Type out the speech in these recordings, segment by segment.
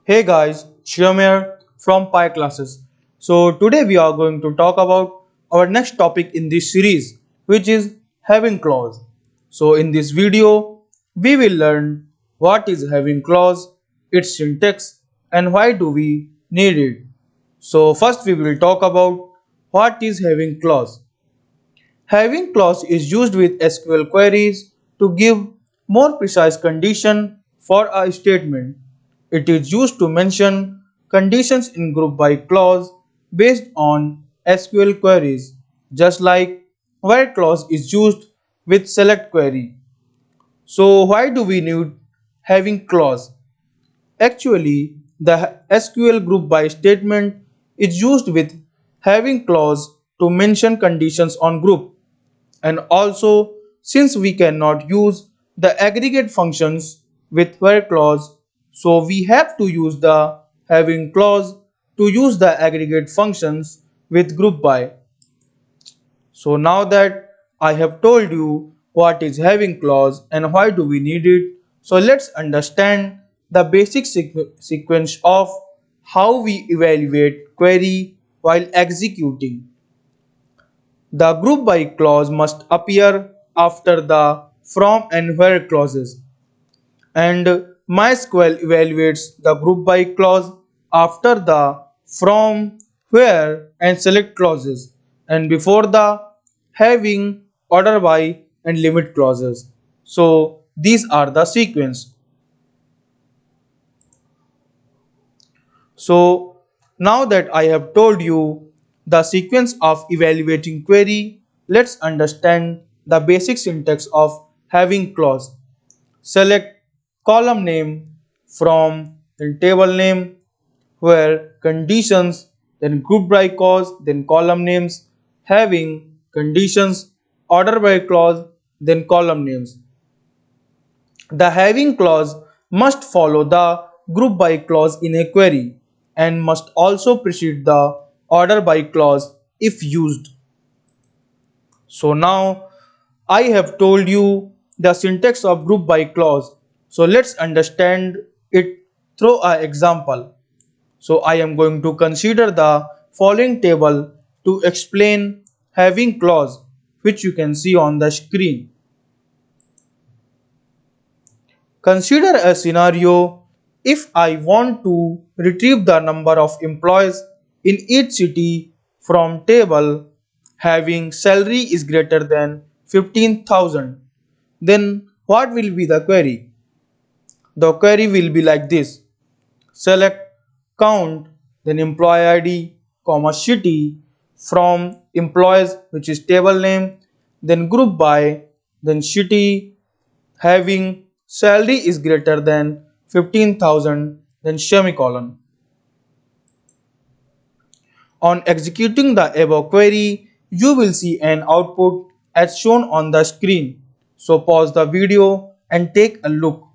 Hey guys, Shivam here from Pi Classes. So today we are going to talk about our next topic in this series, which is having clause. So in this video, we will learn what is having clause, its syntax, and why do we need it. So first we will talk about what is having clause. Having clause is used with SQL queries to give more precise condition for a statement. It is used to mention conditions in group by clause based on SQL queries, just like where clause is used with select query. So why do we need having clause? Actually, the SQL group by statement is used with having clause to mention conditions on group. And also, since we cannot use the aggregate functions with where clause, so we have to use the having clause to use the aggregate functions with group by. So now that I have told you what is having clause and why do we need it, so let's understand the basic sequence of how we evaluate query while executing. The group by clause must appear after the from and where clauses, and MySQL evaluates the group by clause after the from, where and select clauses and before the having, order by and limit clauses. So these are the sequence. So now that I have told you the sequence of evaluating query, let's understand the basic syntax of having clause. Select column name from, then table name, where conditions, then group by clause, then column names, having conditions, order by clause, then column names. The having clause must follow the group by clause in a query and must also precede the order by clause if used. So now I have told you the syntax of group by clause. So let's understand it through an example. So I am going to consider the following table to explain having clause, which you can see on the screen. Consider a scenario if I want to retrieve the number of employees in each city from table having salary is greater than 15,000, then what will be the query? The query will be like this: select count, then employee ID, comma city from employees, which is table name, then group by, then city having salary is greater than 15,000, then semicolon. On executing the above query, you will see an output as shown on the screen. So pause the video and take a look.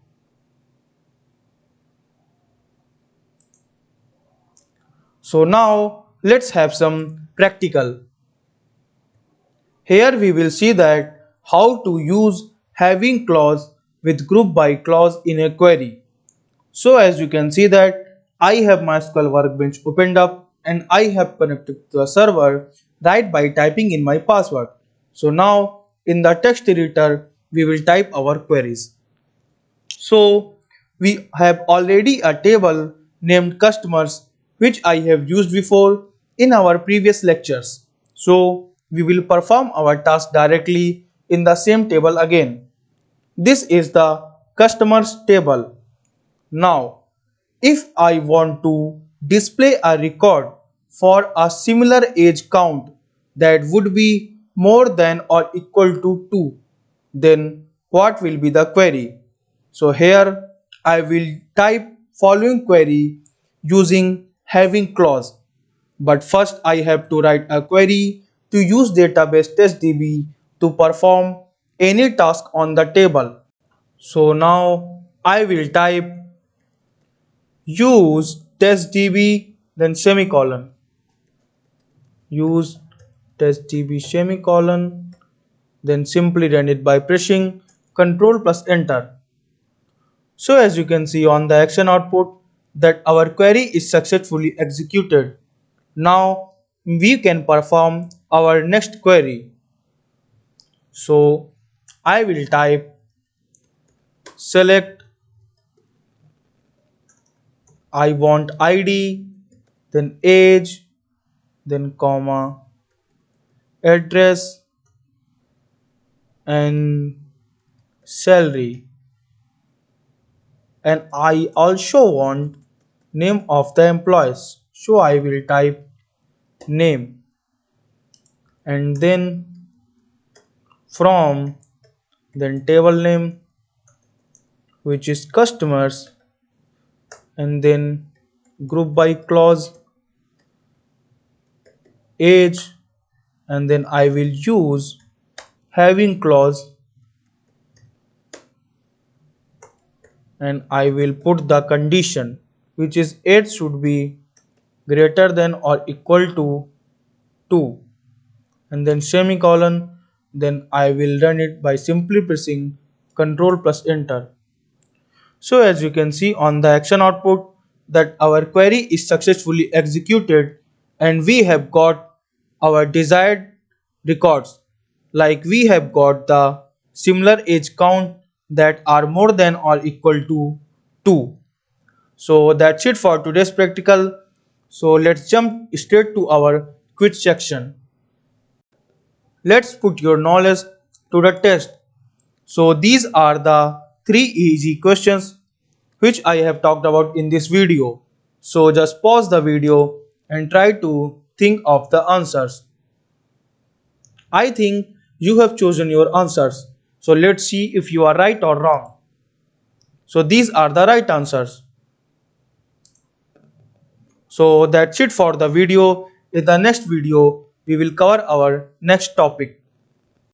So now let's have some practical. Here we will see that how to use having clause with group by clause in a query. So as you can see that I have my SQL workbench opened up and I have connected to the server right by typing in my password. So now in the text editor we will type our queries. So we have already a table named customers which I have used before in our previous lectures. So we will perform our task directly in the same table again. This is the customers table. Now, if I want to display a record for a similar age count that would be more than or equal to 2, then what will be the query? So here I will type following query using having clause. But first I have to write a query to use database testdb to perform any task on the table. So now I will type use testdb, then semicolon. Use testdb semicolon, then simply run it by pressing Ctrl plus enter. So as you can see on the action output, that our query is successfully executed. Now we can perform our next query. So I will type select I want ID, then age, then comma, address and salary, and I also want name of the employees. So I will type name and then from, then table name which is customers, and then group by clause age, and then I will use having clause, and I will put the condition which is age should be greater than or equal to 2, and then semicolon. Then I will run it by simply pressing Ctrl plus enter. So as you can see on the action output that our query is successfully executed and we have got our desired records, like we have got the similar age count that are more than or equal to 2. So that's it for today's practical. So let's jump straight to our quiz section. Let's put your knowledge to the test. So these are the 3 easy questions which I have talked about in this video. So just pause the video and try to think of the answers. I think you have chosen your answers. So let's see if you are right or wrong. So these are the right answers. So that's it for the video. In the next video, we will cover our next topic.